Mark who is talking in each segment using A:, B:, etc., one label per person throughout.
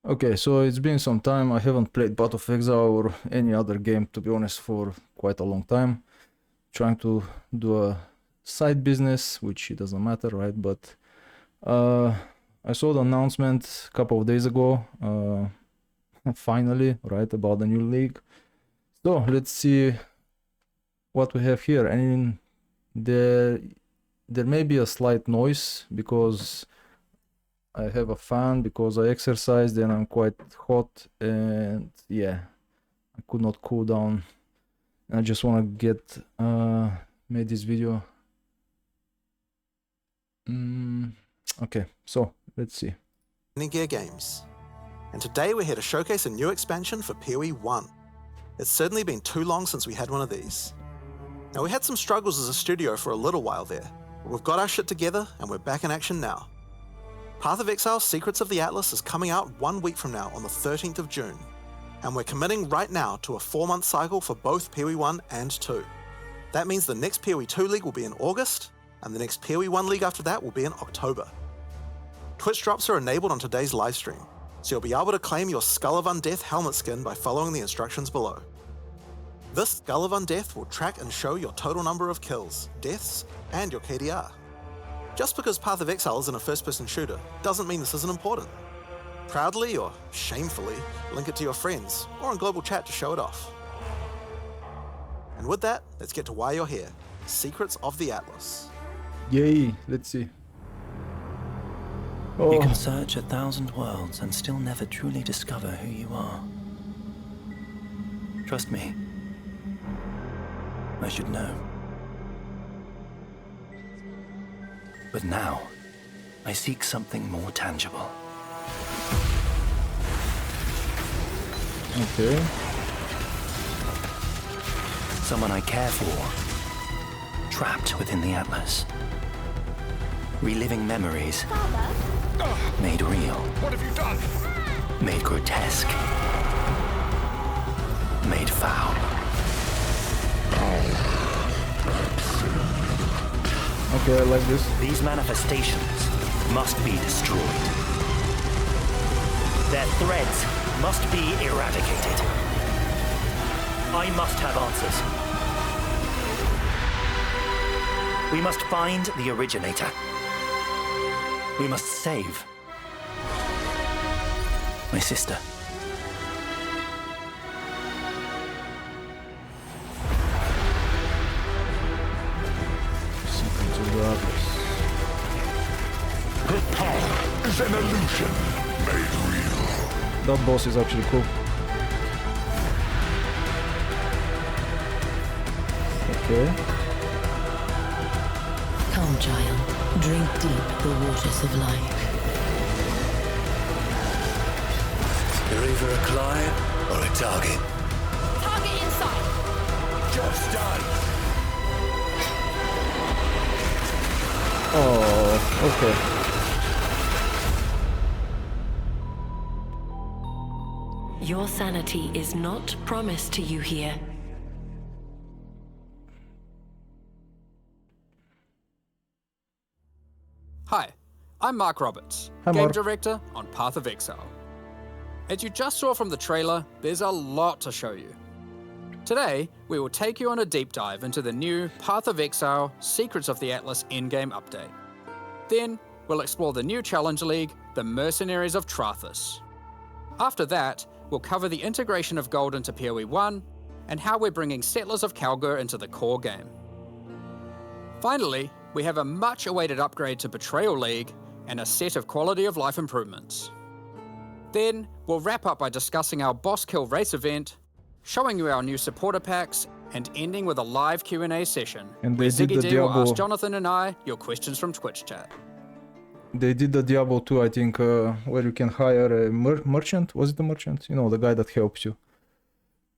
A: Okay, so it's been some time. I haven't played Path of Exile or any other game, to be honest, for quite a long time. Trying to do a side business, which it doesn't matter, right? But I saw the announcement a couple of days ago, finally, right, about the new league. So let's see what we have here. I mean, there may be a slight noise because I have a fan, because I exercised and I'm quite hot, and yeah, I could not cool down. I just want to get made this video. Okay, so let's see.
B: Gear Games, and today we're here to showcase a new expansion for PoE 1. It's certainly been too long since we had one of these. Now, we had some struggles as a studio for a little while there, but we've got our shit together and we're back in action now. Path of Exile Secrets of the Atlas is coming out 1 week from now on the 13th of June, and we're committing right now to a 4-month cycle for both PoE 1 and 2. That means the next PoE 2 League will be in August, and the next PoE 1 League after that will be in October. Twitch drops are enabled on today's livestream, so you'll be able to claim your Skull of Undeath helmet skin by following the instructions below. This Skull of Undeath will track and show your total number of kills, deaths, and your KDR. Just because Path of Exile isn't a first-person shooter doesn't mean this isn't important. Proudly or shamefully, link it to your friends or in global chat to show it off. And with that, let's get to why you're here. Secrets of the Atlas.
A: Yay, let's see.
C: You can search 1,000 worlds and still never truly discover who you are. Trust me. I should know. But now, I seek something more tangible.
A: Okay.
C: Someone I care for, trapped within the Atlas. Reliving memories, made real.
D: What have you done?
C: Made grotesque. Made foul.
A: Okay, I like this.
C: These manifestations must be destroyed. Their threads must be eradicated. I must have answers. We must find the originator. We must save my sister.
A: Secrets of the Atlas.
D: Her power is an illusion made real.
A: That boss is actually cool. Okay.
E: Come, child. Drink deep the waters of life.
F: You're either a client or a target.
E: Target inside!
F: Job's done.
A: Oh, okay.
E: Your sanity is not promised to you here.
G: Hi, I'm Mark Roberts,
A: Hi,
G: Game
A: Mark.
G: Director on Path of Exile. As you just saw from the trailer, there's a lot to show you. Today, we will take you on a deep dive into the new Path of Exile Secrets of the Atlas endgame update. Then, we'll explore the new Challenge League, the Mercenaries of Trathus. After that, we'll cover the integration of gold into PoE 1 and how we're bringing Settlers of Kalgur into the core game. Finally, we have a much-awaited upgrade to Betrayal League and a set of quality of life improvements. Then, we'll wrap up by discussing our Boss Kill race event, showing you our new supporter packs, and ending with a live Q&A session
A: And
G: where
A: they did
G: Ziggy
A: the
G: D will
A: Diablo.
G: ask Jonathan and I your questions from Twitch chat.
A: They did the Diablo 2, I think, where you can hire a merchant. Was it a merchant? You know, the guy that helps you.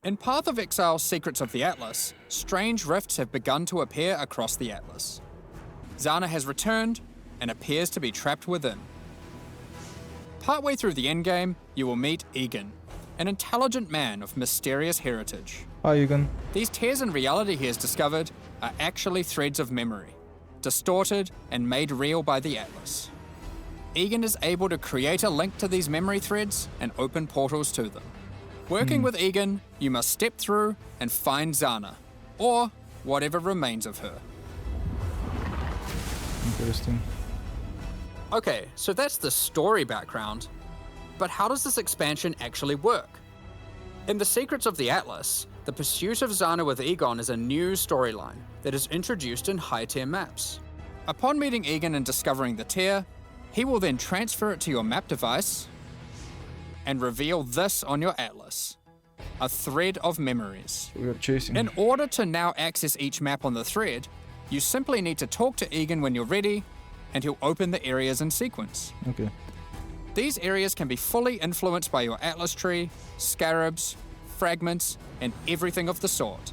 G: In Path of Exile Secrets of the Atlas, strange rifts have begun to appear across the Atlas. Zana has returned and appears to be trapped within. Partway through the endgame, you will meet Egan, an intelligent man of mysterious heritage.
A: Hi, Egan.
G: These tears in reality he has discovered are actually threads of memory, distorted and made real by the Atlas. Egan is able to create a link to these memory threads and open portals to them. Working with Egan, you must step through and find Zana, or whatever remains of her.
A: Interesting.
G: Okay, so that's the story background. But how does this expansion actually work? In the Secrets of the Atlas, the pursuit of Zana with Egon is a new storyline that is introduced in high-tier maps. Upon meeting Egan and discovering the tier, he will then transfer it to your map device and reveal this on your atlas, a thread of memories.
A: We are chasing.
G: In order to now access each map on the thread, you simply need to talk to Egan when you're ready, and he'll open the areas in sequence.
A: Okay.
G: These areas can be fully influenced by your atlas tree, scarabs, fragments, and everything of the sort.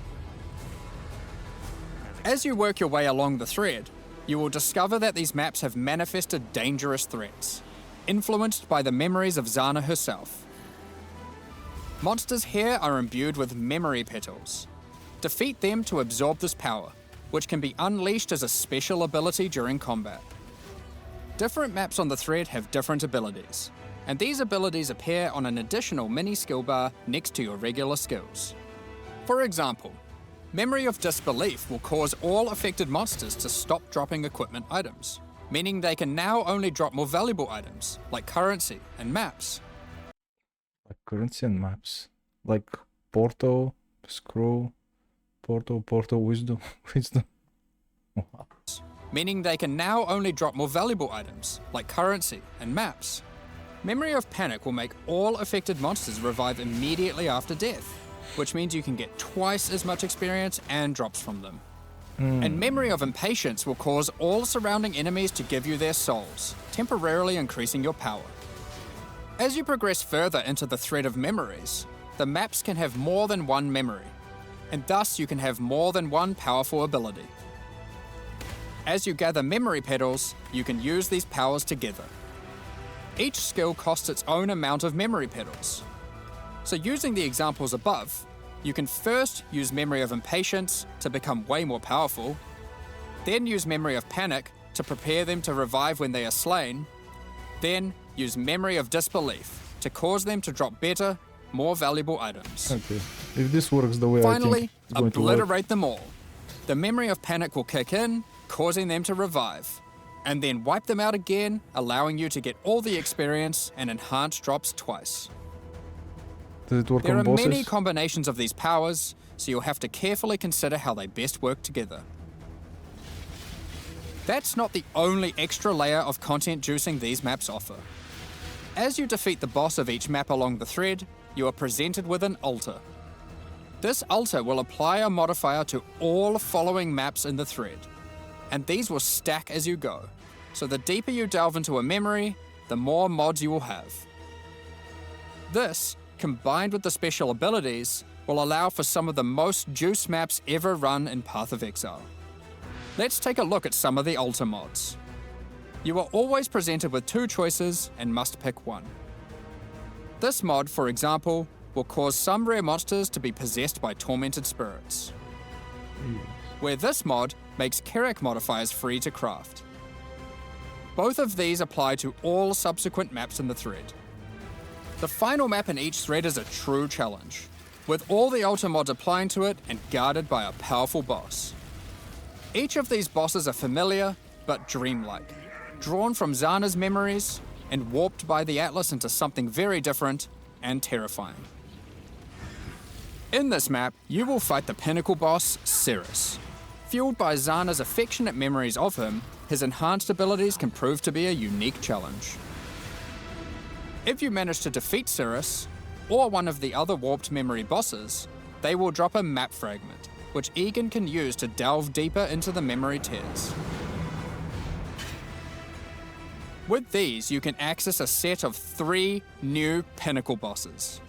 G: As you work your way along the thread, you will discover that these maps have manifested dangerous threats, influenced by the memories of Zana herself. Monsters here are imbued with memory petals. Defeat them to absorb this power, which can be unleashed as a special ability during combat. Different maps on the thread have different abilities, and these abilities appear on an additional mini skill bar next to your regular skills. For example, Memory of Disbelief will cause all affected monsters to stop dropping equipment items, meaning they can now only drop more valuable items, like currency and maps.
A: Like currency and maps. Like Porto, Scroll, Porto, Wisdom, Wisdom.
G: Meaning they can now only drop more valuable items, like currency and maps. Memory of Panic will make all affected monsters revive immediately after death, which means you can get twice as much experience and drops from them. And Memory of Impatience will cause all surrounding enemies to give you their souls, temporarily increasing your power. As you progress further into the thread of memories, the maps can have more than one memory, and thus you can have more than one powerful ability. As you gather memory petals, you can use these powers together. Each skill costs its own amount of memory petals. So using the examples above, you can first use Memory of Impatience to become way more powerful, then use Memory of Panic to prepare them to revive when they are slain, then use Memory of Disbelief to cause them to drop better, more valuable items.
A: Okay. If this works the way I
G: Finally,
A: think it's going to work.
G: obliterate them all. The Memory of Panic will kick in, causing them to revive, and then wipe them out again, allowing you to get all the experience and enhanced drops twice.
A: Does it work
G: There
A: on
G: are
A: bosses?
G: many combinations of these powers, so you'll have to carefully consider how they best work together. That's not the only extra layer of content juicing these maps offer. As you defeat the boss of each map along the thread, you are presented with an altar. This altar will apply a modifier to all following maps in the thread, and these will stack as you go, so the deeper you delve into a memory, the more mods you will have. This, combined with the special abilities, will allow for some of the most juice maps ever run in Path of Exile. Let's take a look at some of the altar mods. You are always presented with two choices and must pick one. This mod, for example, will cause some rare monsters to be possessed by tormented spirits, where this mod makes Kerak modifiers free to craft. Both of these apply to all subsequent maps in the thread. The final map in each thread is a true challenge, with all the altar mods applying to it and guarded by a powerful boss. Each of these bosses are familiar, but dreamlike, drawn from Zana's memories and warped by the Atlas into something very different and terrifying. In this map, you will fight the pinnacle boss, Cirrus. Fueled by Zana's affectionate memories of him, his enhanced abilities can prove to be a unique challenge. If you manage to defeat Cirrus, or one of the other warped memory bosses, they will drop a map fragment, which Egan can use to delve deeper into the memory tiers. With these, you can access a set of 3 new pinnacle bosses.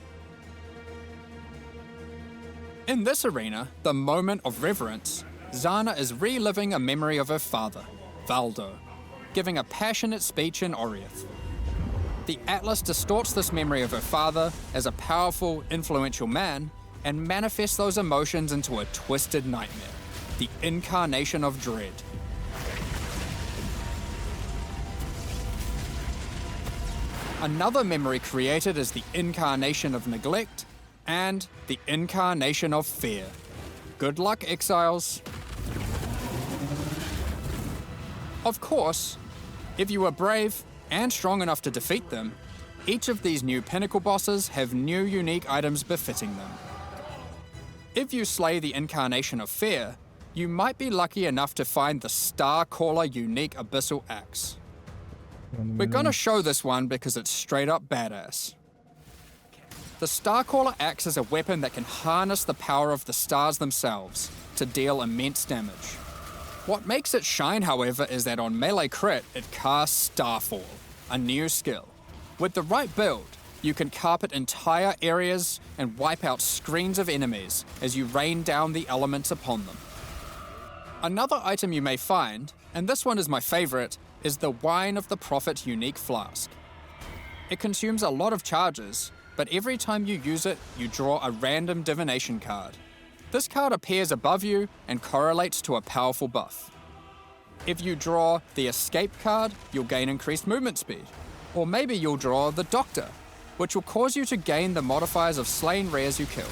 G: In this arena, the Moment of Reverence, Zana is reliving a memory of her father, Valdo, giving a passionate speech in Oriath. The Atlas distorts this memory of her father as a powerful, influential man and manifests those emotions into a twisted nightmare, the incarnation of dread. Another memory created is the incarnation of neglect and the incarnation of fear. Good luck, Exiles. Of course, if you are brave and strong enough to defeat them, each of these new pinnacle bosses have new unique items befitting them. If you slay the incarnation of fear, you might be lucky enough to find the Starcaller unique abyssal axe. We're gonna show this one because it's straight up badass. The Starcaller axe is a weapon that can harness the power of the stars themselves to deal immense damage. What makes it shine, however, is that on melee crit, it casts Starfall, a new skill. With the right build, you can carpet entire areas and wipe out screens of enemies as you rain down the elements upon them. Another item you may find, and this one is my favorite, is the Wine of the Prophet unique flask. It consumes a lot of charges, but every time you use it, you draw a random divination card. This card appears above you and correlates to a powerful buff. If you draw the Escape card, you'll gain increased movement speed. Or maybe you'll draw the Doctor, which will cause you to gain the modifiers of slain rares you kill.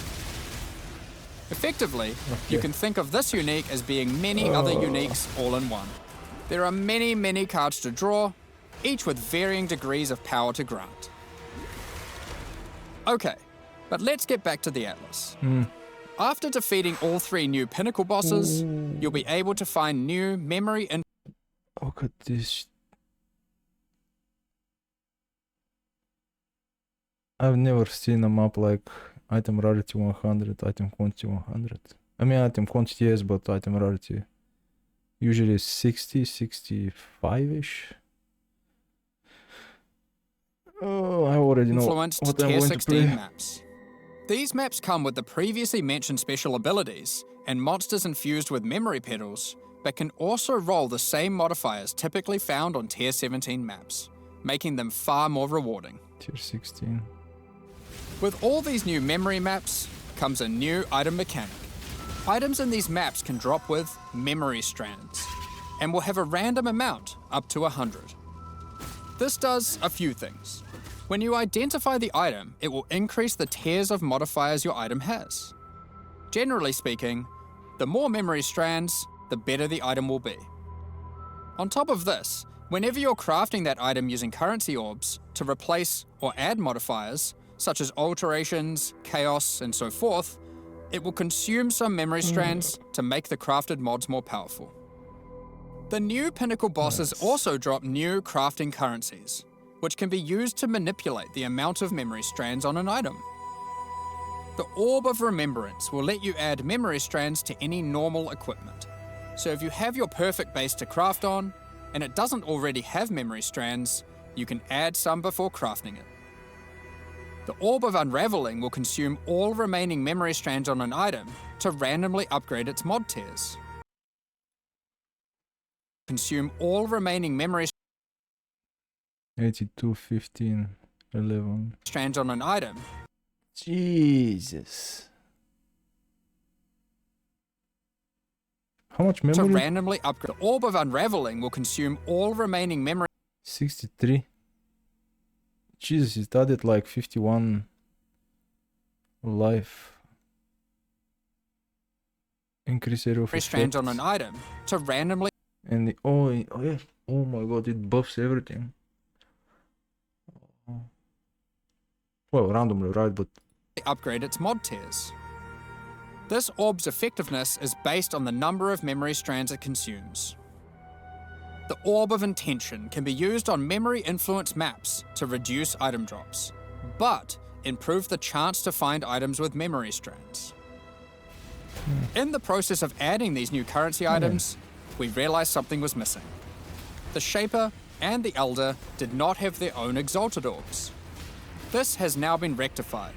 G: Effectively, you can think of this unique as being many other uniques all in one. There are many cards to draw, each with varying degrees of power to grant. Okay, but let's get back to the Atlas. After defeating all 3 new pinnacle bosses, you'll be able to find new memory and
A: Look at this. I've never seen a map like item rarity 100, item quantity 100. I mean item quantity yes, but item rarity usually 60, 65-ish. Oh, I already know
G: influenced
A: what I'm
G: tier
A: going to
G: 16
A: play.
G: maps. These maps come with the previously mentioned special abilities and monsters infused with memory pedals, but can also roll the same modifiers typically found on tier 17 maps, making them far more rewarding.
A: Tier 16.
G: With all these new memory maps comes a new item mechanic. Items in these maps can drop with memory strands and will have a random amount up to 100. This does a few things. When you identify the item, it will increase the tiers of modifiers your item has. Generally speaking, the more memory strands, the better the item will be. On top of this, whenever you're crafting that item using currency orbs to replace or add modifiers, such as alterations, chaos, and so forth, it will consume some memory strands to make the crafted mods more powerful. The new pinnacle bosses also drop new crafting currencies, which can be used to manipulate the amount of memory strands on an item. The Orb of Remembrance will let you add memory strands to any normal equipment. So if you have your perfect base to craft on, and it doesn't already have memory strands, you can add some before crafting it. The Orb of Unraveling will consume all remaining memory strands on an item to randomly upgrade its mod tiers. Consume all remaining memory
A: 82, 15, 11.
G: strands on an item
A: Jesus. How much
G: to
A: memory?
G: randomly upgrade. The Orb of Unraveling will consume all remaining memory
A: 63. Jesus, it added like 51 life. Increase area of
G: strands on
A: effect.
G: an item to randomly
A: And the, oh yeah, oh my god, it buffs everything. Well, randomly, right? But
G: upgrade its mod tiers. This orb's effectiveness is based on the number of memory strands it consumes. The Orb of Intention can be used on memory influence maps to reduce item drops, but improve the chance to find items with memory strands. In the process of adding these new currency items, we realized something was missing. The Shaper and the Elder did not have their own Exalted Orbs. This has now been rectified.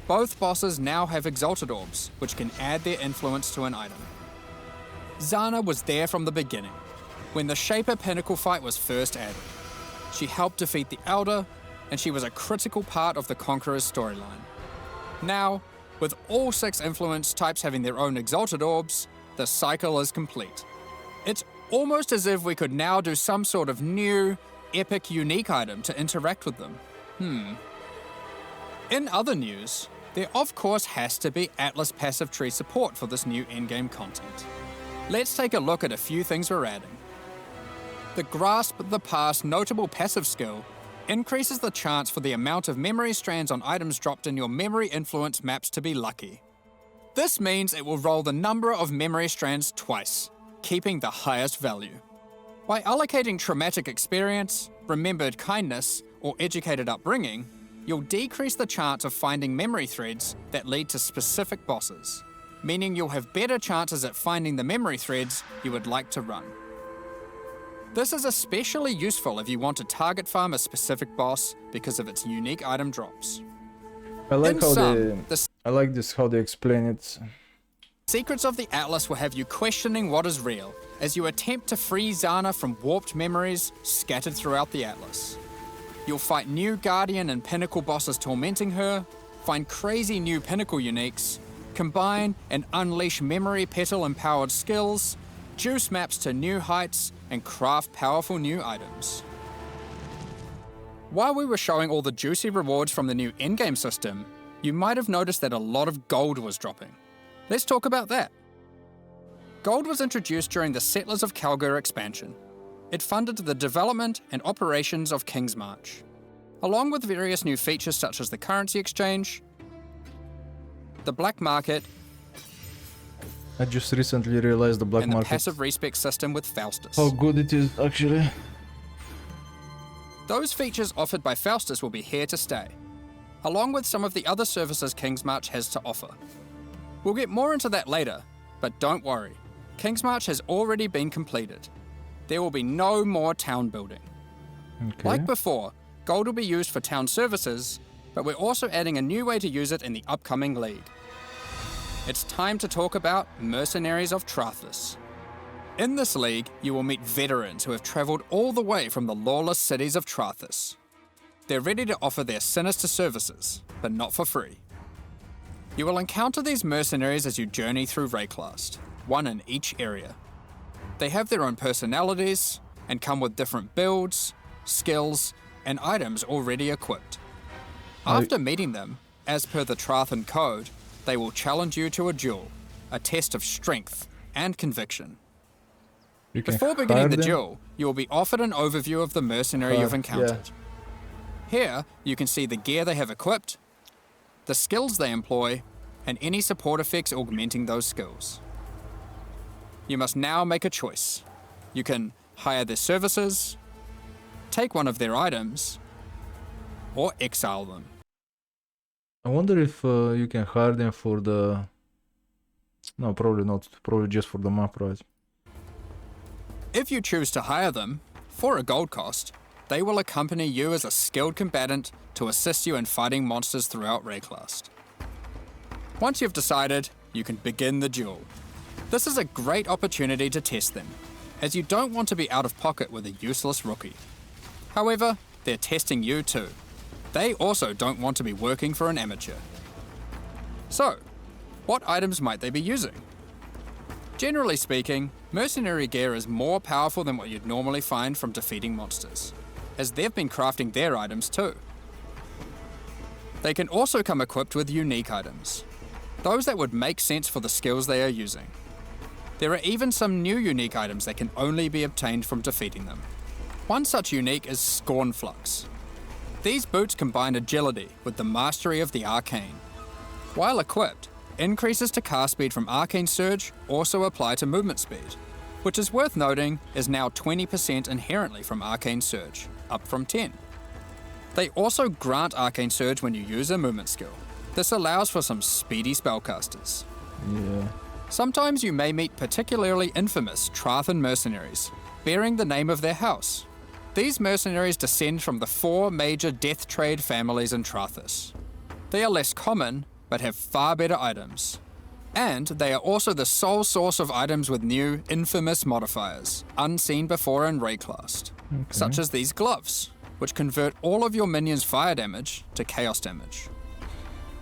G: Both bosses now have Exalted Orbs, which can add their influence to an item. Zana was there from the beginning, when the Shaper Pinnacle fight was first added. She helped defeat the Elder, and she was a critical part of the Conqueror's storyline. Now, with all 6 influence types having their own Exalted Orbs, the cycle is complete. It's almost as if we could now do some sort of new, epic, unique item to interact with them. In other news, there of course has to be Atlas passive tree support for this new endgame content. Let's take a look at a few things we're adding. The Grasp the Past notable passive skill increases the chance for the amount of memory strands on items dropped in your memory influence maps to be lucky. This means it will roll the number of memory strands twice, keeping the highest value. By allocating traumatic experience, remembered kindness, or educated upbringing, you'll decrease the chance of finding memory threads that lead to specific bosses, meaning you'll have better chances at finding the memory threads you would like to run. This is especially useful if you want to target farm a specific boss because of its unique item drops.
A: I like
G: In
A: how
G: sum, the
A: I like this how they explain it.
G: Secrets of the Atlas will have you questioning what is real as you attempt to free Zana from warped memories scattered throughout the Atlas. You'll fight new Guardian and Pinnacle bosses tormenting her, find crazy new Pinnacle uniques, combine and unleash memory petal empowered skills, juice maps to new heights, and craft powerful new items. While we were showing all the juicy rewards from the new endgame system, you might have noticed that a lot of gold was dropping. Let's talk about that. Gold was introduced during the Settlers of Kalgur expansion. It funded the development and operations of King's March, along with various new features such as the currency exchange, the black market,
A: I just recently realized the black
G: and the
A: market.
G: passive respec system with Faustus.
A: How good it is actually.
G: Those features offered by Faustus will be here to stay, along with some of the other services King's March has to offer. We'll get more into that later, but don't worry, King's March has already been completed. There will be no more town building.
A: Okay.
G: Like before, gold will be used for town services, but we're also adding a new way to use it in the upcoming league. It's time to talk about Mercenaries of Trathus. In this league, you will meet veterans who have travelled all the way from the lawless cities of Trathus. They're ready to offer their sinister services, but not for free. You will encounter these mercenaries as you journey through Rayclast, one in each area. They have their own personalities and come with different builds, skills, and items already equipped. After meeting them, as per the Trathan code, they will challenge you to a duel, a test of strength and conviction.
A: You can
G: Before beginning
A: hire
G: the
A: them?
G: duel, you will be offered an overview of the mercenary you've
A: Yeah.
G: encountered. Here, you can see the gear they have equipped, the skills they employ, and any support effects augmenting those skills. You must now make a choice. You can hire their services, take one of their items, or exile them.
A: I wonder if you can hire them for the... No, probably not. Probably just for the map, right?
G: If you choose to hire them, for a gold cost, they will accompany you as a skilled combatant to assist you in fighting monsters throughout Rayclast. Once you've decided, you can begin the duel. This is a great opportunity to test them, as you don't want to be out of pocket with a useless rookie. However, they're testing you too. They also don't want to be working for an amateur. So, what items might they be using? Generally speaking, mercenary gear is more powerful than what you'd normally find from defeating monsters, as they've been crafting their items too. They can also come equipped with unique items, those that would make sense for the skills they are using. There are even some new unique items that can only be obtained from defeating them. One such unique is Scornflux. These boots combine agility with the mastery of the arcane. While equipped, increases to cast speed from Arcane Surge also apply to movement speed, which is worth noting is now 20% inherently from Arcane Surge, up from 10. They also grant Arcane Surge when you use a movement skill. This allows for some speedy spellcasters.
A: Yeah.
G: Sometimes you may meet particularly infamous Trathan mercenaries, bearing the name of their house. These mercenaries descend from the 4 major death trade families in Trathus. They are less common, but have far better items. And they are also the sole source of items with new, infamous modifiers, unseen before in Rayclast, such as these gloves, which convert all of your minions' fire damage to chaos damage.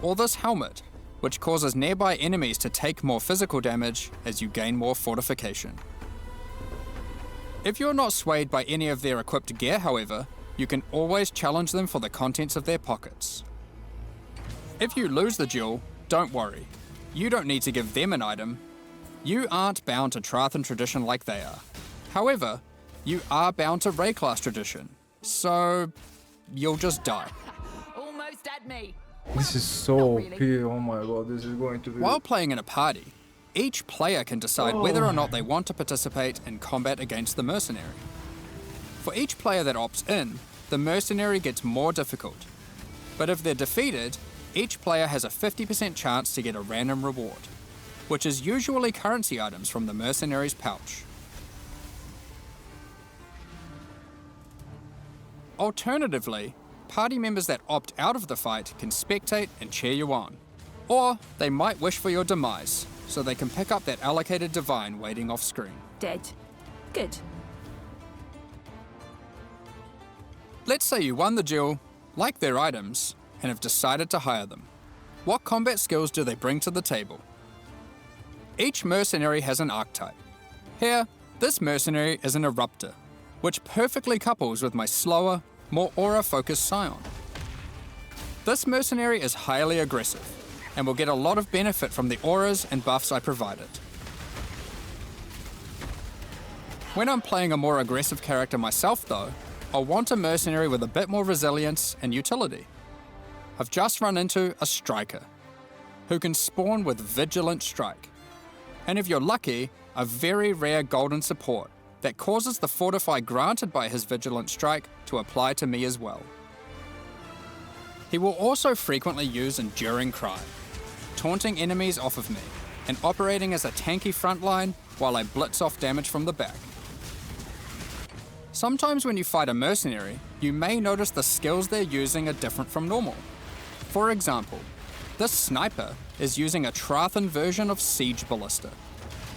G: Or this helmet, which causes nearby enemies to take more physical damage as you gain more fortification. If you're not swayed by any of their equipped gear, however, you can always challenge them for the contents of their pockets. If you lose the duel, don't worry. You don't need to give them an item. You aren't bound to Trathan tradition like they are. However, you are bound to Ray class tradition, so you'll just die.
H: Almost had me.
A: This is so OP, oh my god, this is going to be...
G: While playing in a party, each player can decide whether or not they want to participate in combat against the mercenary. For each player that opts in, the mercenary gets more difficult. But if they're defeated, each player has a 50% chance to get a random reward, which is usually currency items from the mercenary's pouch. Alternatively, party members that opt out of the fight can spectate and cheer you on. Or they might wish for your demise, so they can pick up that allocated divine waiting off screen.
H: Dead. Good.
G: Let's say you won the duel, like their items, and have decided to hire them. What combat skills do they bring to the table? Each mercenary has an archetype. Here, this mercenary is an Eruptor, which perfectly couples with my slower, more aura-focused Scion. This mercenary is highly aggressive, and will get a lot of benefit from the auras and buffs I provided. When I'm playing a more aggressive character myself though, I'll want a mercenary with a bit more resilience and utility. I've just run into a Striker, who can spawn with Vigilant Strike. And if you're lucky, a very rare golden support that causes the Fortify granted by his Vigilant Strike to apply to me as well. He will also frequently use Enduring Cry, taunting enemies off of me, and operating as a tanky frontline while I blitz off damage from the back. Sometimes when you fight a mercenary, you may notice the skills they're using are different from normal. For example, this sniper is using a Trathan version of Siege Ballista.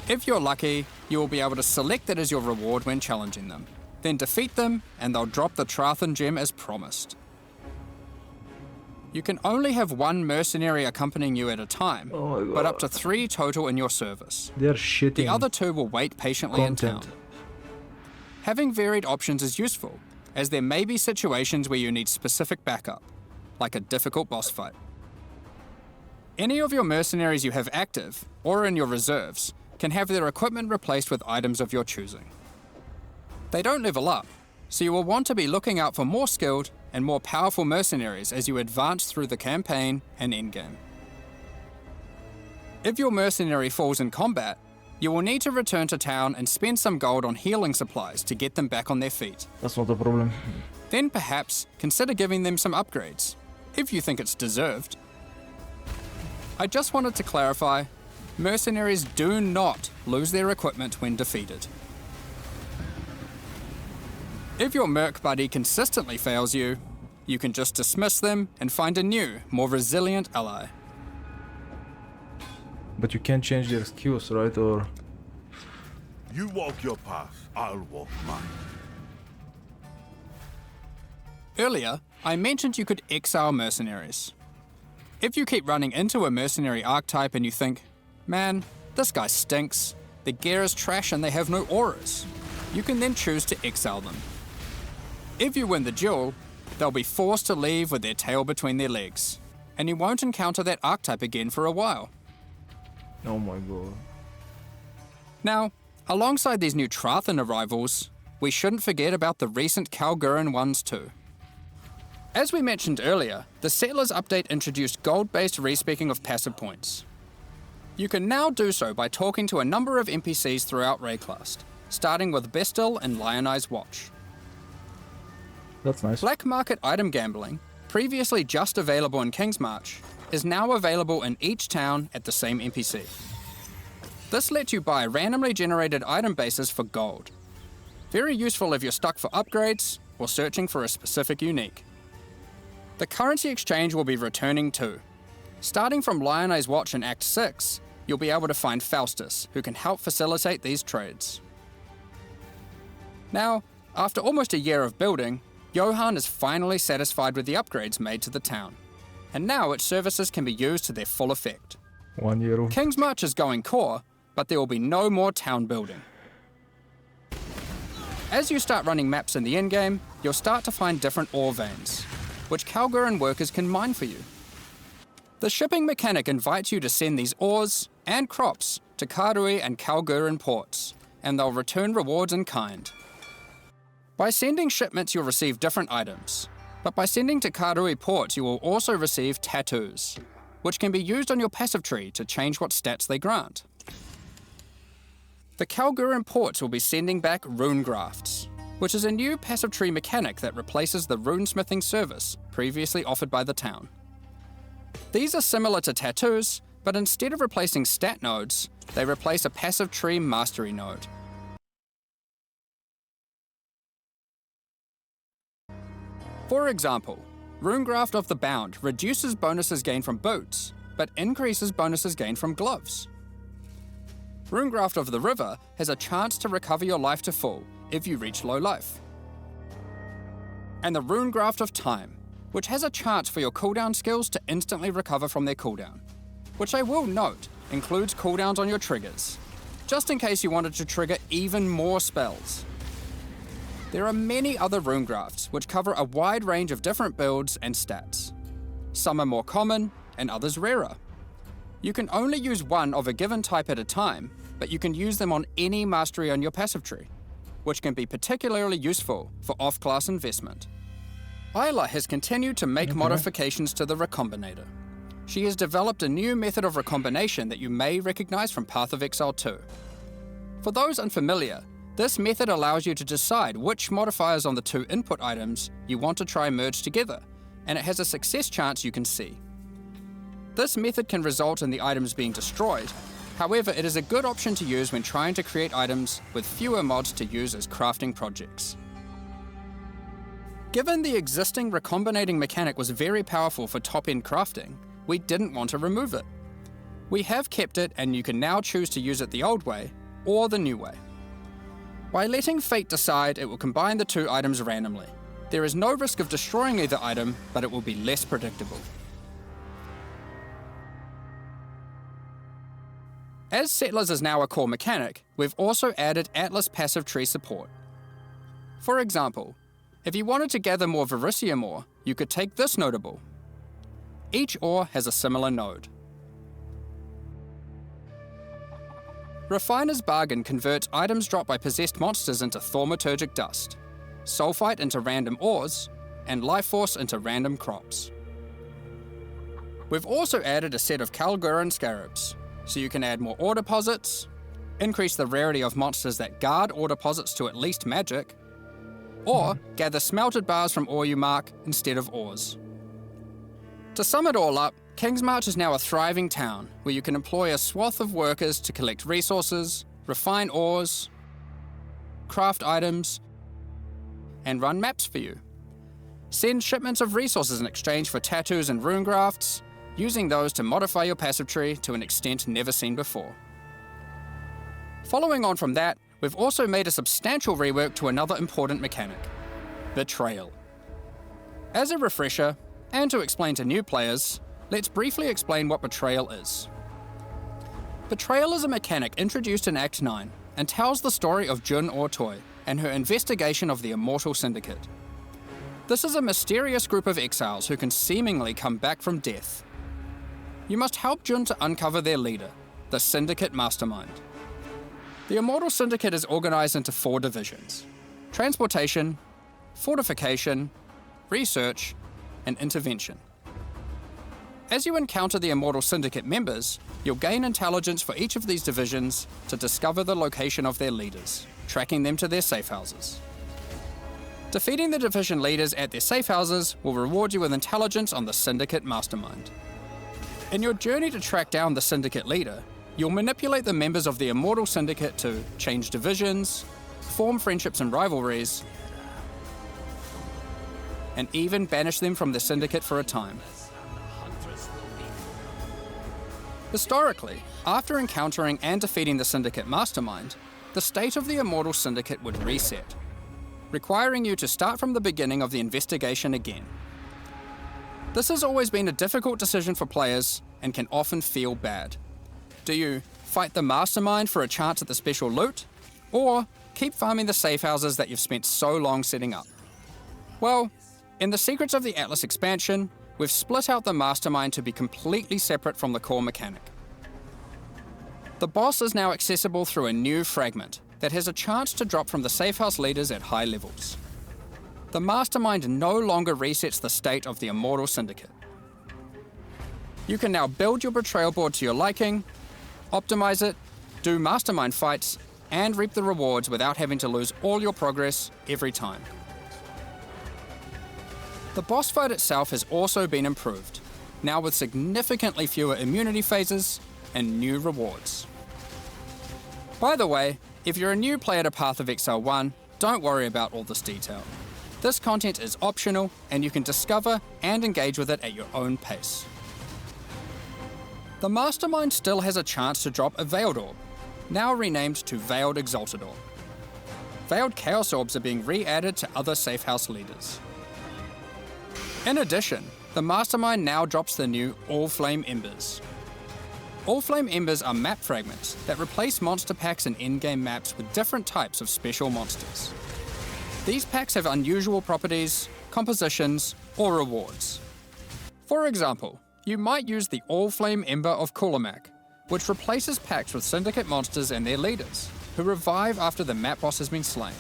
G: If you're lucky, you will be able to select it as your reward when challenging them, then defeat them and they'll drop the Trathan gem as promised. You can only have one mercenary accompanying you at a time, but up to 3 total in your service.
A: They're shitting
G: The other 2 will wait patiently in
A: content.
G: town. Having varied options is useful, as there may be situations where you need specific backup, like a difficult boss fight. Any of your mercenaries you have active, or in your reserves, can have their equipment replaced with items of your choosing. They don't level up, so you will want to be looking out for more skilled and more powerful mercenaries as you advance through the campaign and endgame. If your mercenary falls in combat, you will need to return to town and spend some gold on healing supplies to get them back on their feet.
A: That's not a problem.
G: Then perhaps consider giving them some upgrades, if you think it's deserved. I just wanted to clarify, mercenaries do not lose their equipment when defeated. If your merc buddy consistently fails you, you can just dismiss them and find a new, more resilient ally.
A: But you can't change their skills, right? Or...
D: You walk your path, I'll walk mine.
G: Earlier, I mentioned you could exile mercenaries. If you keep running into a mercenary archetype and you think, man, this guy stinks, their gear is trash and they have no auras, you can then choose to exile them. If you win the duel, they'll be forced to leave with their tail between their legs, and you won't encounter that archetype again for a while.
A: Oh my god.
G: Now, alongside these new Trathan arrivals, we shouldn't forget about the recent Kalgurin ones too. As we mentioned earlier, the Settlers update introduced gold-based respeccing of passive points. You can now do so by talking to a number of NPCs throughout Rayclast, starting with Bestil and Lionized Watch.
A: That's nice.
G: Black market item gambling, previously just available in Kingsmarch, is now available in each town at the same NPC. This lets you buy randomly generated item bases for gold. Very useful if you're stuck for upgrades or searching for a specific unique. The currency exchange will be returning too. Starting from Lionized Watch in Act 6, you'll be able to find Faustus, who can help facilitate these trades. Now, after almost a year of building, Johan is finally satisfied with the upgrades made to the town, and now its services can be used to their full effect.
A: 1 year of...
G: Kingsmarch is going core, but there will be no more town building. As you start running maps in the endgame, you'll start to find different ore veins, which Kalguran workers can mine for you. The shipping mechanic invites you to send these ores and crops to Karui and Kalguran ports, and they'll return rewards in kind. By sending shipments, you'll receive different items, but by sending to Karui ports, you will also receive tattoos, which can be used on your passive tree to change what stats they grant. The Kalguran ports will be sending back rune grafts, which is a new passive tree mechanic that replaces the runesmithing service previously offered by the town. These are similar to tattoos, but instead of replacing stat nodes, they replace a passive tree mastery node. For example, Runegraft of the Bound reduces bonuses gained from boots, but increases bonuses gained from gloves. Runegraft of the River has a chance to recover your life to full if you reach low life. And the Runegraft of Time, which has a chance for your cooldown skills to instantly recover from their cooldown, which I will note includes cooldowns on your triggers, just in case you wanted to trigger even more spells. There are many other Runegrafts which cover a wide range of different builds and stats. Some are more common and others rarer. You can only use one of a given type at a time, but you can use them on any mastery on your passive tree, which can be particularly useful for off-class investment. Isla has continued to make modifications to the Recombinator. She has developed a new method of recombination that you may recognize from Path of Exile 2. For those unfamiliar, this method allows you to decide which modifiers on the two input items you want to try merge together, and it has a success chance you can see. This method can result in the items being destroyed. However, it is a good option to use when trying to create items with fewer mods to use as crafting projects. Given the existing recombinating mechanic was very powerful for top-end crafting, we didn't want to remove it. We have kept it, and you can now choose to use it the old way or the new way. By letting fate decide, it will combine the two items randomly. There is no risk of destroying either item, but it will be less predictable. As Settlers is now a core mechanic, we've also added Atlas passive tree support. For example, if you wanted to gather more Verisium ore, you could take this notable. Each ore has a similar node. Refiner's Bargain converts items dropped by possessed monsters into thaumaturgic dust, sulfite into random ores, and life force into random crops. We've also added a set of Kalguran scarabs, so you can add more ore deposits, increase the rarity of monsters that guard ore deposits to at least magic, or gather smelted bars from ore you mark instead of ores. To sum it all up, Kingsmarch is now a thriving town where you can employ a swath of workers to collect resources, refine ores, craft items, and run maps for you. Send shipments of resources in exchange for tattoos and rune grafts, using those to modify your passive tree to an extent never seen before. Following on from that, we've also made a substantial rework to another important mechanic, Betrayal. As a refresher, and to explain to new players, let's briefly explain what Betrayal is. Betrayal is a mechanic introduced in Act 9 and tells the story of Jun Ortoi and her investigation of the Immortal Syndicate. This is a mysterious group of exiles who can seemingly come back from death. You must help Jun to uncover their leader, the Syndicate Mastermind. The Immortal Syndicate is organized into 4 divisions: Transportation, Fortification, Research, and Intervention. As you encounter the Immortal Syndicate members, you'll gain intelligence for each of these divisions to discover the location of their leaders, tracking them to their safe houses. Defeating the division leaders at their safe houses will reward you with intelligence on the Syndicate Mastermind. In your journey to track down the Syndicate leader, you'll manipulate the members of the Immortal Syndicate to change divisions, form friendships and rivalries, and even banish them from the Syndicate for a time. Historically, after encountering and defeating the Syndicate Mastermind, the state of the Immortal Syndicate would reset, requiring you to start from the beginning of the investigation again. This has always been a difficult decision for players and can often feel bad. Do you fight the Mastermind for a chance at the special loot, or keep farming the safe houses that you've spent so long setting up? Well, in the Secrets of the Atlas expansion, we've split out the Mastermind to be completely separate from the core mechanic. The boss is now accessible through a new fragment that has a chance to drop from the safe house leaders at high levels. The Mastermind no longer resets the state of the Immortal Syndicate. You can now build your betrayal board to your liking, optimize it, do Mastermind fights, and reap the rewards without having to lose all your progress every time. The boss fight itself has also been improved, now with significantly fewer immunity phases and new rewards. By the way, if you're a new player to Path of Exile 1, don't worry about all this detail. This content is optional and you can discover and engage with it at your own pace. The Mastermind still has a chance to drop a Veiled Orb, now renamed to Veiled Exalted Orb. Veiled Chaos Orbs are being re-added to other safe house leaders. In addition, the Mastermind now drops the new All Flame Embers. All Flame Embers are map fragments that replace monster packs in in-game maps with different types of special monsters. These packs have unusual properties, compositions, or rewards. For example, you might use the All Flame Ember of Kulamak, which replaces packs with Syndicate monsters and their leaders, who revive after the map boss has been slain.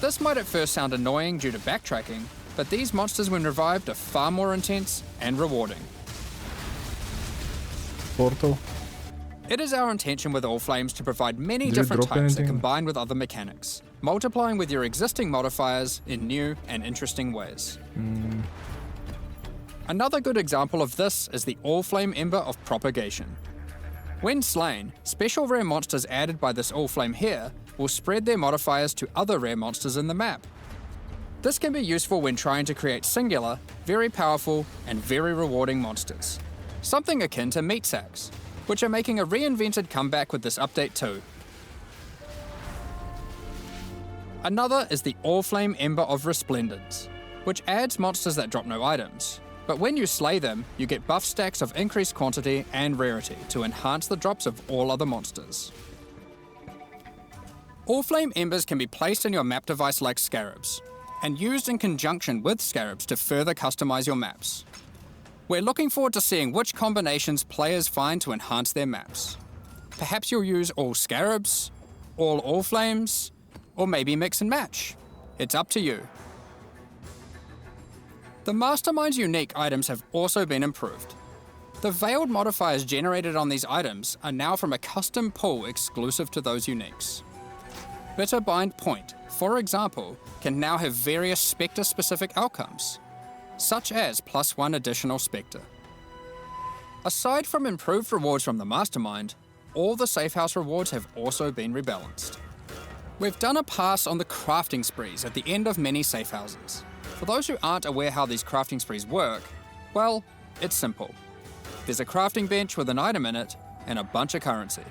G: This might at first sound annoying due to backtracking, but these monsters when revived are far more intense and rewarding.
A: Portal.
G: It is our intention with All Flames to provide many
A: Did it
G: different
A: drop
G: types that
A: anything?
G: combine with other mechanics, multiplying with your existing modifiers in new and interesting ways. Another good example of this is the All Flame Ember of Propagation. When slain, special rare monsters added by this All Flame here will spread their modifiers to other rare monsters in the map. This can be useful when trying to create singular, very powerful, and very rewarding monsters. Something akin to meat sacks, which are making a reinvented comeback with this update too. Another is the All Flame Ember of Resplendence, which adds monsters that drop no items, but when you slay them, you get buff stacks of increased quantity and rarity to enhance the drops of all other monsters. All Flame Embers can be placed in your map device like scarabs, and used in conjunction with scarabs to further customize your maps. We're looking forward to seeing which combinations players find to enhance their maps. Perhaps you'll use all scarabs, all flames, or maybe mix and match. It's up to you. The Mastermind's unique items have also been improved. The veiled modifiers generated on these items are now from a custom pool exclusive to those uniques. Bitterbind Point, for example, can now have various Spectre-specific outcomes, such as +1 additional Spectre. Aside from improved rewards from the Mastermind, all the safe house rewards have also been rebalanced. We've done a pass on the crafting sprees at the end of many safe houses. For those who aren't aware how these crafting sprees work, well, it's simple. There's a crafting bench with an item in it and a bunch of currency.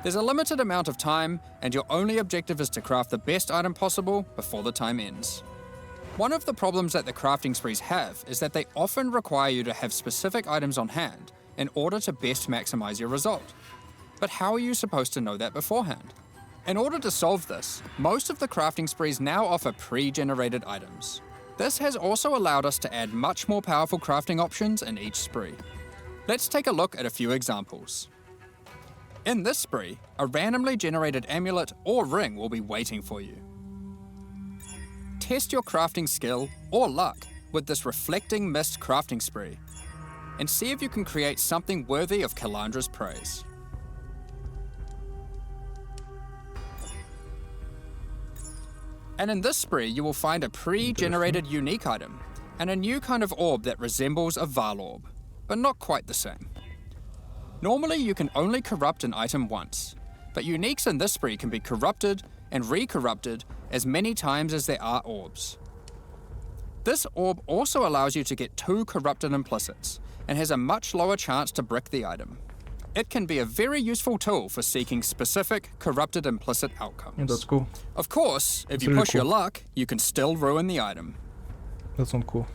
G: There's a limited amount of time, and your only objective is to craft the best item possible before the time ends. One of the problems that the crafting sprees have is that they often require you to have specific items on hand in order to best maximize your result. But how are you supposed to know that beforehand? In order to solve this, most of the crafting sprees now offer pre-generated items. This has also allowed us to add much more powerful crafting options in each spree. Let's take a look at a few examples. In this spree, a randomly generated amulet or ring will be waiting for you. Test your crafting skill or luck with this Reflecting Mist crafting spree, and see if you can create something worthy of Kalandra's praise. And in this spree, you will find a pre-generated unique item, and a new kind of orb that resembles a Val orb, but not quite the same. Normally, you can only corrupt an item once, but uniques in this spree can be corrupted and re-corrupted as many times as there are orbs. This orb also allows you to get 2 corrupted implicits, and has a much lower chance to brick the item. It can be a very useful tool for seeking specific corrupted implicit outcomes.
A: Yeah, that's cool.
G: Of course, if
A: That's
G: you
A: really
G: push your
A: cool.
G: luck, you can still ruin the item.
A: That's not cool.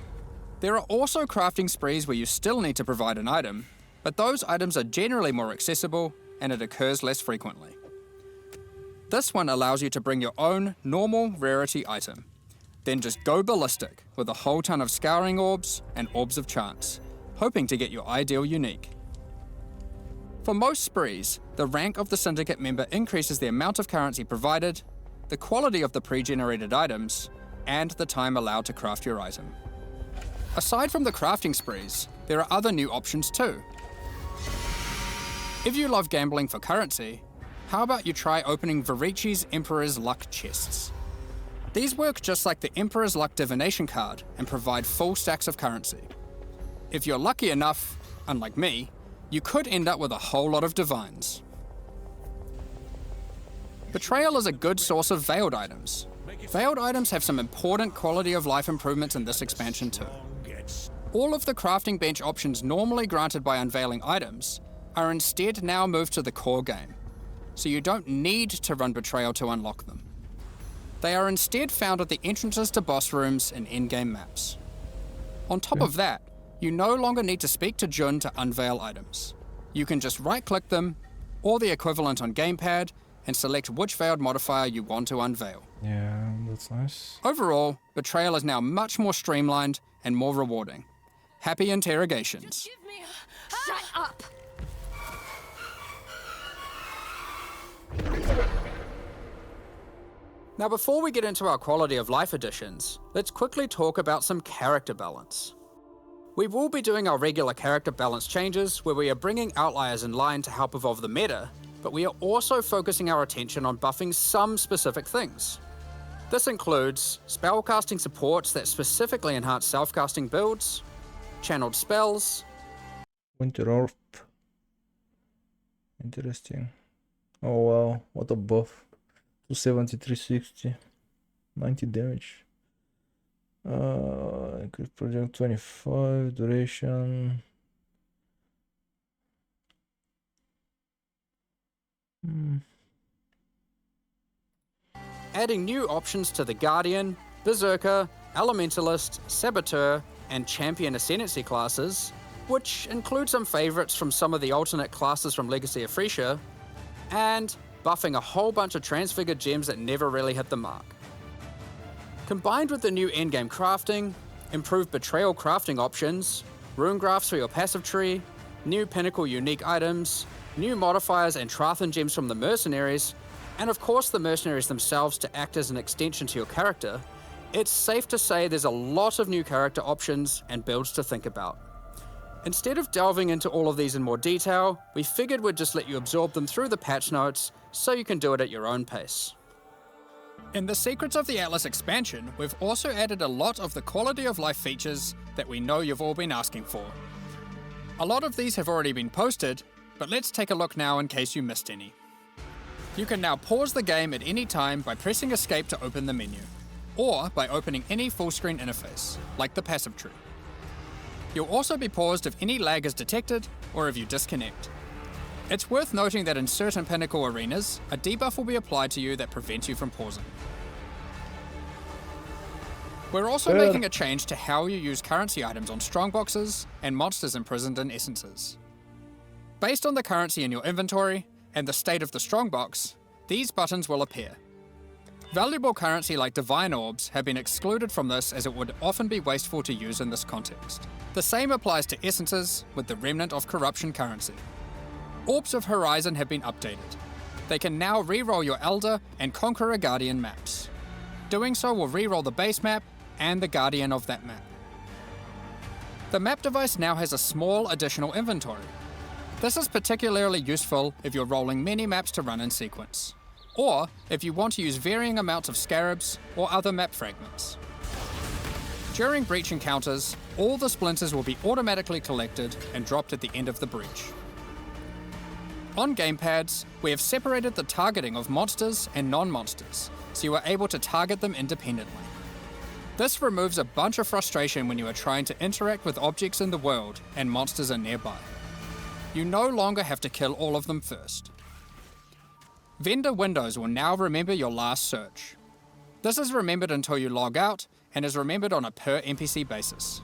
G: There are also crafting sprees where you still need to provide an item, but those items are generally more accessible and it occurs less frequently. This one allows you to bring your own normal rarity item. Then just go ballistic with a whole ton of scouring orbs and orbs of chance, hoping to get your ideal unique. For most sprees, the rank of the syndicate member increases the amount of currency provided, the quality of the pre-generated items, and the time allowed to craft your item. Aside from the crafting sprees, there are other new options too. If you love gambling for currency, how about you try opening Varici's Emperor's Luck chests? These work just like the Emperor's Luck divination card and provide full stacks of currency. If you're lucky enough, unlike me, you could end up with a whole lot of divines. Betrayal is a good source of veiled items. Veiled items have some important quality of life improvements in this expansion too. All of the crafting bench options normally granted by unveiling items are instead now moved to the core game, so you don't need to run Betrayal to unlock them. They are instead found at the entrances to boss rooms and in-game maps. On top of that, you no longer need to speak to Jun to unveil items. You can just right-click them, or the equivalent on gamepad, and select which veiled modifier you want to unveil.
A: Yeah, that's nice.
G: Overall, Betrayal is now much more streamlined and more rewarding. Happy interrogations.
H: Give me a... Shut up!
G: Now before we get into our quality of life additions, let's quickly talk about some character balance. We will be doing our regular character balance changes where we are bringing outliers in line to help evolve the meta, but we are also focusing our attention on buffing some specific things. This includes spellcasting supports that specifically enhance self-casting builds, channeled spells,
A: Winter Orb. Interesting. Oh wow, what a buff. 270, 360, 90 damage. Increase project 25, duration.
G: adding new options to the Guardian, Berserker, Elementalist, Saboteur, and Champion Ascendancy classes, which include some favorites from some of the alternate classes from Legacy of Frisia, and buffing a whole bunch of transfigured gems that never really hit the mark. Combined with the new endgame crafting, improved betrayal crafting options, rune graphs for your passive tree, new pinnacle unique items, new modifiers and Trathan gems from the mercenaries, and of course the mercenaries themselves to act as an extension to your character, it's safe to say there's a lot of new character options and builds to think about. Instead of delving into all of these in more detail, we figured we'd just let you absorb them through the patch notes so you can do it at your own pace. In the Secrets of the Atlas expansion, we've also added a lot of the quality of life features that we know you've all been asking for. A lot of these have already been posted, but let's take a look now in case you missed any. You can now pause the game at any time by pressing escape to open the menu, or by opening any full screen interface, like the passive tree. You'll also be paused if any lag is detected or if you disconnect. It's worth noting that in certain Pinnacle arenas, a debuff will be applied to you that prevents you from pausing. We're also making a change to how you use currency items on strongboxes and monsters imprisoned in essences. Based on the currency in your inventory and the state of the strongbox, these buttons will appear. Valuable currency like divine orbs have been excluded from this as it would often be wasteful to use in this context. The same applies to essences with the remnant of corruption currency. Orbs of Horizon have been updated. They can now reroll your Elder and Conqueror Guardian maps. Doing so will reroll the base map and the Guardian of that map. The map device now has a small additional inventory. This is particularly useful if you're rolling many maps to run in sequence, or if you want to use varying amounts of scarabs or other map fragments. During breach encounters, all the splinters will be automatically collected and dropped at the end of the breach. On gamepads, we have separated the targeting of monsters and non-monsters, so you are able to target them independently. This removes a bunch of frustration when you are trying to interact with objects in the world and monsters are nearby. You no longer have to kill all of them first. Vendor windows will now remember your last search. This is remembered until you log out and is remembered on a per NPC basis.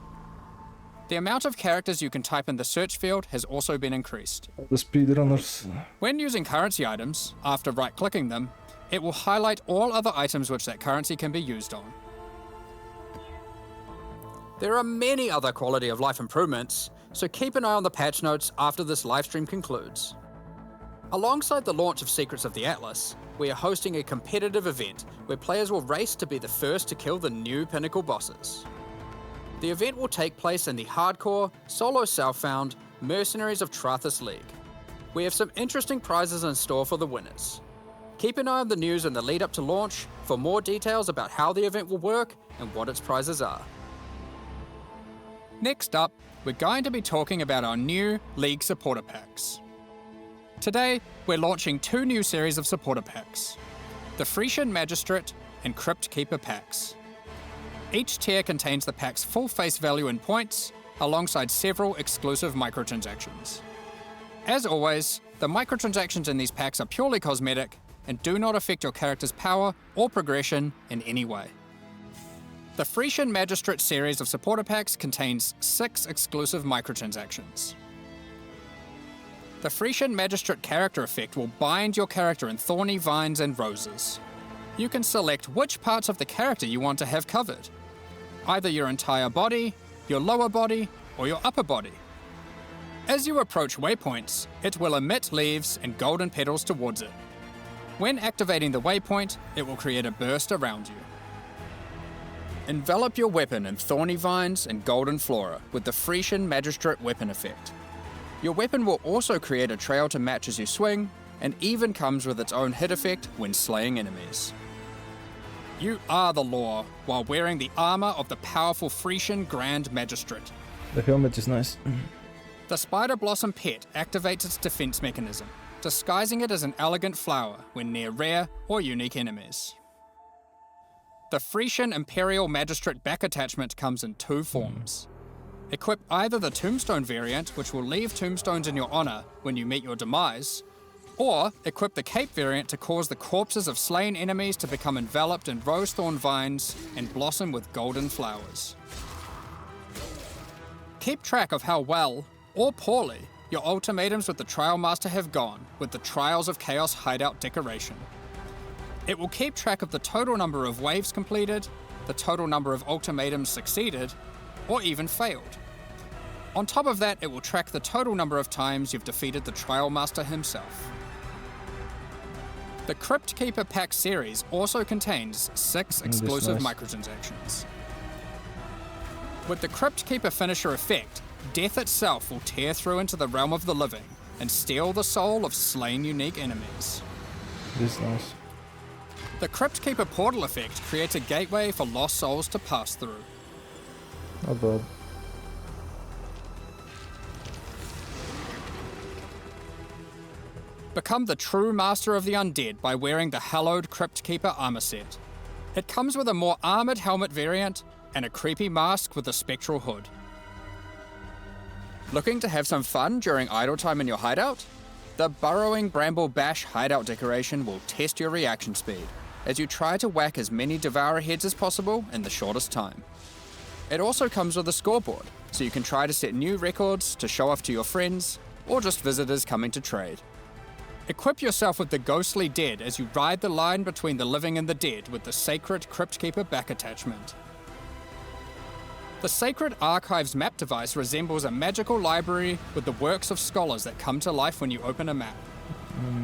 G: The amount of characters you can type in the search field has also been increased.
A: The speedrunners.
G: When using currency items, after right-clicking them, It will highlight all other items which that currency can be used on. There are many other quality of life improvements, so keep an eye on the patch notes after this livestream concludes. Alongside the launch of Secrets of the Atlas, we are hosting a competitive event where players will race to be the first to kill the new pinnacle bosses. The event will take place in the hardcore, solo self-found Mercenaries of Trathis League. We have some interesting prizes in store for the winners. Keep an eye on the news in the lead up to launch for more details about how the event will work and what its prizes are. Next up, we're going to be talking about our new League supporter packs. Today, we're launching 2 new series of supporter packs, the Frisian Magistrate and Crypt Keeper packs. Each tier contains the pack's full face value in points, alongside several exclusive microtransactions. As always, the microtransactions in these packs are purely cosmetic and do not affect your character's power or progression in any way. The Frisian Magistrate series of supporter packs contains 6 exclusive microtransactions. The Frisian Magistrate character effect will bind your character in thorny vines and roses. You can select which parts of the character you want to have covered, either your entire body, your lower body, or your upper body. As you approach waypoints, it will emit leaves and golden petals towards it. When activating the waypoint, it will create a burst around you. Envelop your weapon in thorny vines and golden flora with the Frisian Magistrate weapon effect. Your weapon will also create a trail to match as you swing, and even comes with its own hit effect when slaying enemies. You are the law while wearing the armor of the powerful Frisian Grand Magistrate.
A: The helmet is nice.
G: The Spider Blossom pet activates its defense mechanism, disguising it as an elegant flower when near rare or unique enemies. The Frisian Imperial Magistrate back attachment comes in 2 forms. Equip either the Tombstone variant, which will leave tombstones in your honor when you meet your demise, or equip the Cape variant to cause the corpses of slain enemies to become enveloped in rosethorn vines and blossom with golden flowers. Keep track of how well, or poorly, your ultimatums with the Trial Master have gone with the Trials of Chaos hideout decoration. It will keep track of the total number of waves completed, the total number of ultimatums succeeded, or even failed. On top of that, it will track the total number of times you've defeated the Trial Master himself. The Crypt Keeper pack series also contains 6 exclusive microtransactions. With the Crypt Keeper finisher effect, death itself will tear through into the realm of the living and steal the soul of slain unique enemies.
A: This is nice.
G: The Crypt Keeper portal effect creates a gateway for lost souls to pass through.
A: Not bad.
G: Become the true master of the undead by wearing the hallowed Crypt Keeper armor set. It comes with a more armored helmet variant and a creepy mask with a spectral hood. Looking to have some fun during idle time in your hideout? The Burrowing Bramble Bash hideout decoration will test your reaction speed as you try to whack as many Devourer heads as possible in the shortest time. It also comes with a scoreboard, so you can try to set new records to show off to your friends or just visitors coming to trade. Equip yourself with the Ghostly Dead as you ride the line between the living and the dead with the Sacred Crypt Keeper back attachment. The Sacred Archives map device resembles a magical library with the works of scholars that come to life when you open a map.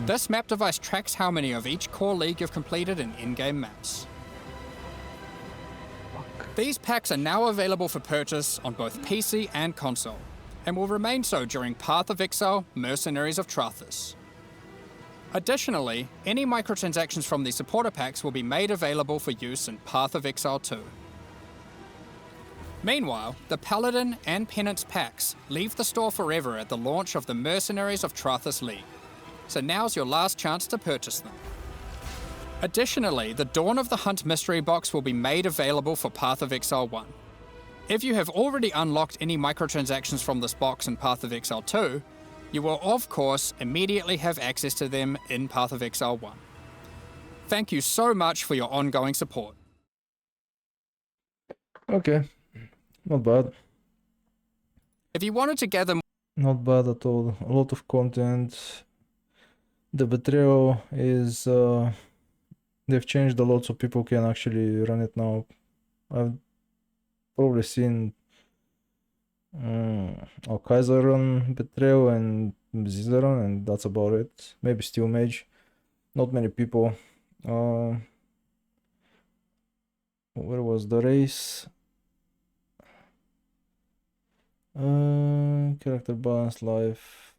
G: This map device tracks how many of each core league you've completed in in-game maps. These packs are now available for purchase on both PC and console, and will remain so during Path of Exile Mercenaries of Trathis. Additionally, any microtransactions from these supporter packs will be made available for use in Path of Exile 2. Meanwhile, the Paladin and Penance packs leave the store forever at the launch of the Mercenaries of Trathis League, so now's your last chance to purchase them. Additionally, the Dawn of the Hunt mystery box will be made available for Path of Exile 1. If you have already unlocked any microtransactions from this box in Path of Exile 2, you will of course immediately have access to them in Path of Exile 1. Thank you so much for your ongoing support.
A: Okay, not bad.
G: If you wanted to gather
A: Not bad at all. A lot of content. The betrayal is they've changed a lot so people can actually run it now. I've probably seen Kaiser run Betrayal and Zizzler run, and that's about it. Maybe Steel Mage. Not many people. Where was the race? Character balance, life.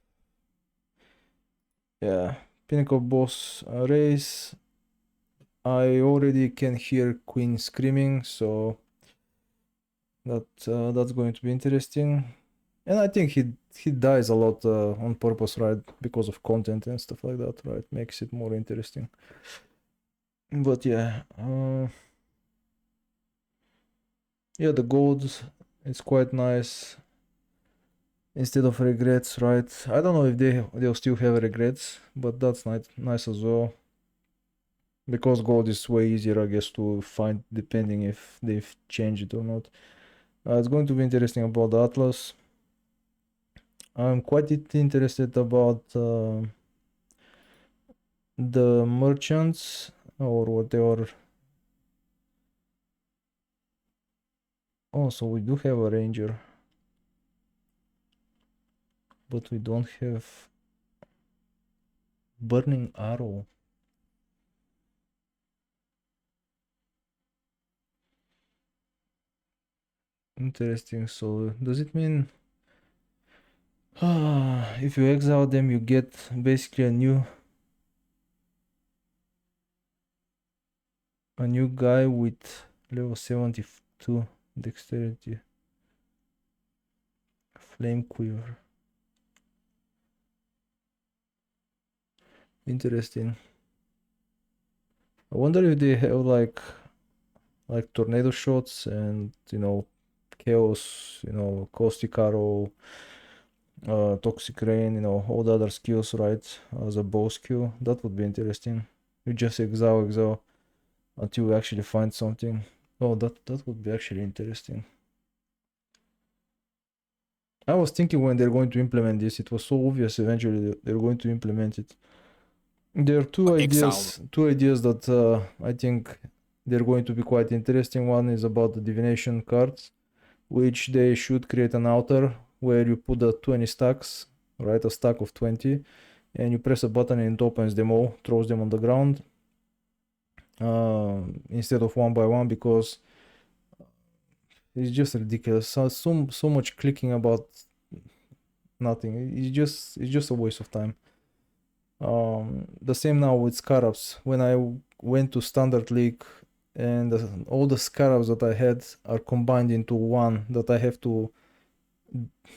A: Yeah, Pinnacle boss race. I already can hear Queen screaming, so that's going to be interesting. And I think he dies a lot on purpose, right? Because of content and stuff like that, right? Makes it more interesting. But yeah, yeah, the gold is quite nice. Instead of regrets, right? I don't know if they'll still have regrets, but that's nice as well. Because gold is way easier, I guess, to find depending if they've changed it or not. It's going to be interesting about the Atlas. I'm quite interested about the merchants or whatever. Oh, so we do have a ranger, but we don't have burning arrow. Interesting. So does it mean if you exile them, you get basically a new guy with level 72 dexterity, flame quiver. Interesting. I wonder if they have like tornado shots and chaos, caustic arrow, toxic rain, all the other skills, right? As a bow skill, that would be interesting. You just exile until you actually find something. Oh, that would be actually interesting. I was thinking when they're going to implement this, it was so obvious eventually they're going to implement it. There are two ideas that I think they're going to be quite interesting. One is about the divination cards, which they should create an altar where you put the 20 stacks, right? A stack of 20, and you press a button and it opens them all, throws them on the ground instead of one by one, because it's just ridiculous. So much clicking about nothing. It's just a waste of time. The same now with scarabs. When I went to standard league, and all the scarabs that I had are combined into one that I have to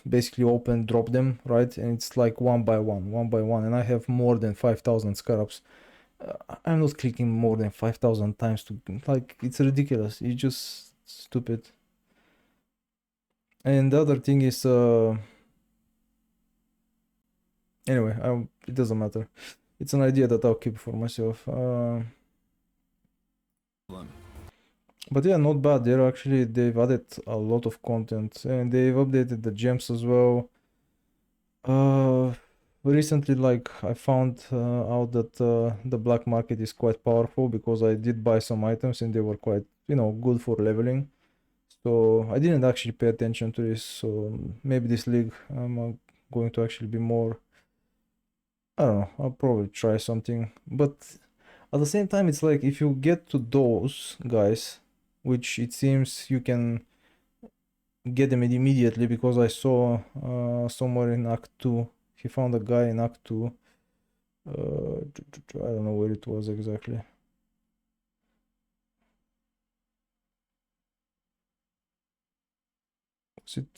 A: basically open, drop them, right? And it's like one by one, and I have more than 5,000 scarabs. I'm not clicking more than 5,000 times to, like, it's ridiculous. It's just stupid. And the other thing is anyway, it doesn't matter. It's an idea that I'll keep for myself. But yeah, not bad. They've added a lot of content and they've updated the gems as well. Recently, like, I found out that the black market is quite powerful, because I did buy some items and they were quite, good for leveling. So I didn't actually pay attention to this. So maybe this league I'm going to actually be more. I don't know. I'll probably try something, but at the same time, it's like if you get to those guys, which it seems you can get them immediately, because I saw somewhere in Act 2, he found a guy in Act 2. I don't know where it was exactly.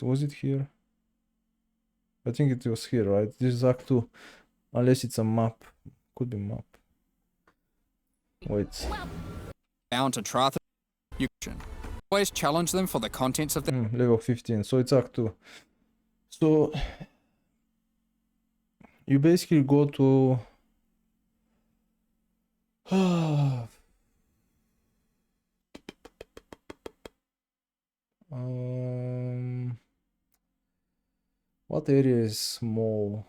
A: Was it here? I think it was here, right? This is Act 2. Unless it's a map. Could be map. Wait.
G: Down to Trath. You can always challenge them for the contents of the
A: Level 15. So it's Act 2. So you basically go to what area is small?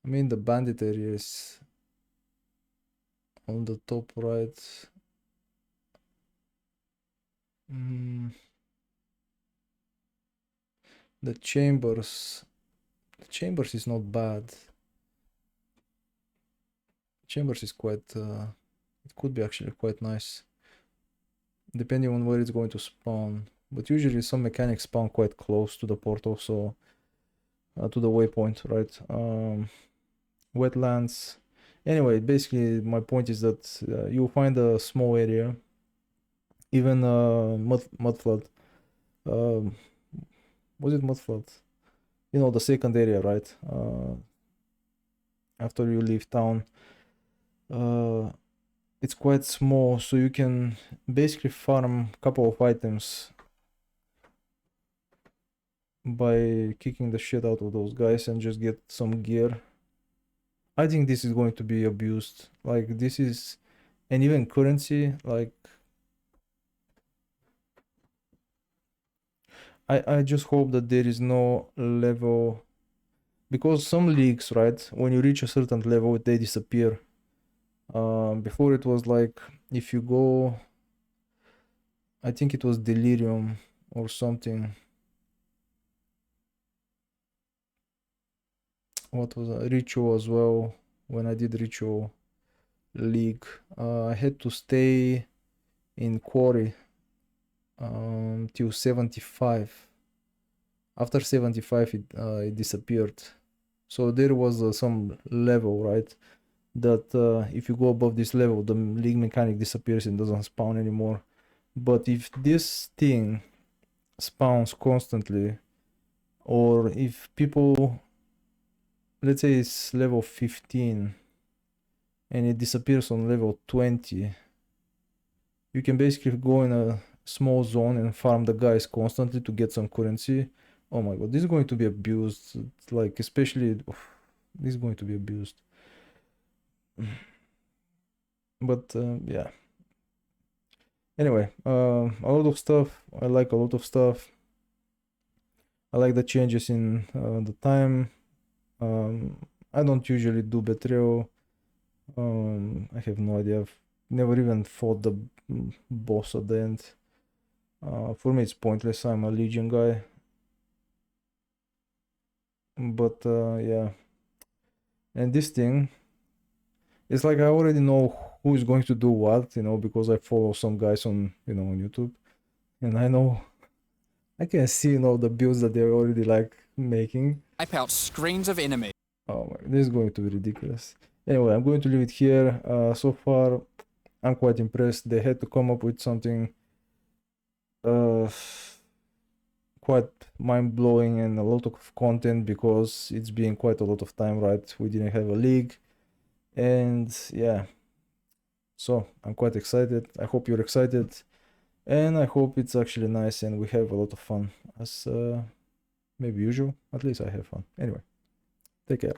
A: I mean, the bandit area is on the top right. The chambers is not bad. Chambers is quite it could be actually quite nice, depending on where it's going to spawn, but usually some mechanics spawn quite close to the portal, so to the waypoint, right? Wetlands. Anyway, basically my point is that you'll find a small area, even mud flood. Was it mud flood? You know, the second area, right? After you leave town, it's quite small, so you can basically farm a couple of items by kicking the shit out of those guys and just get some gear. I think this is going to be abused. Like, this is, and even currency, like, I just hope that there is no level, because some leagues, right, when you reach a certain level, they disappear. Before it was like, if you go, I think it was Delirium or something. What was a Ritual as well? When I did Ritual League, I had to stay in Quarry till 75. After 75, it disappeared. So there was some level, right? That if you go above this level, the league mechanic disappears and doesn't spawn anymore. But if this thing spawns constantly, or if people, let's say it's level 15 and it disappears on level 20, you can basically go in a small zone and farm the guys constantly to get some currency. Oh my god, this is going to be abused. Like, especially, this is going to be abused. But yeah. Anyway, a lot of stuff. I like a lot of stuff. I like the changes in the time. I don't usually do betrayal. I have no idea. I've never even fought the boss at the end. For me, it's pointless. I'm a Legion guy. But yeah. And this thing, it's like I already know who is going to do what, you know, because I follow some guys on, you know, on YouTube, and I know, I can see, you know, the builds that they're already like making.
G: Wipe out screens of enemies.
A: Oh my, this is going to be ridiculous. Anyway, I'm going to leave it here. So far, I'm quite impressed. They had to come up with something quite mind-blowing and a lot of content, because it's been quite a lot of time, right? We didn't have a league, and yeah, so I'm quite excited. I hope you're excited, and I hope it's actually nice and we have a lot of fun, as maybe usual. At least I have fun. Anyway, take care.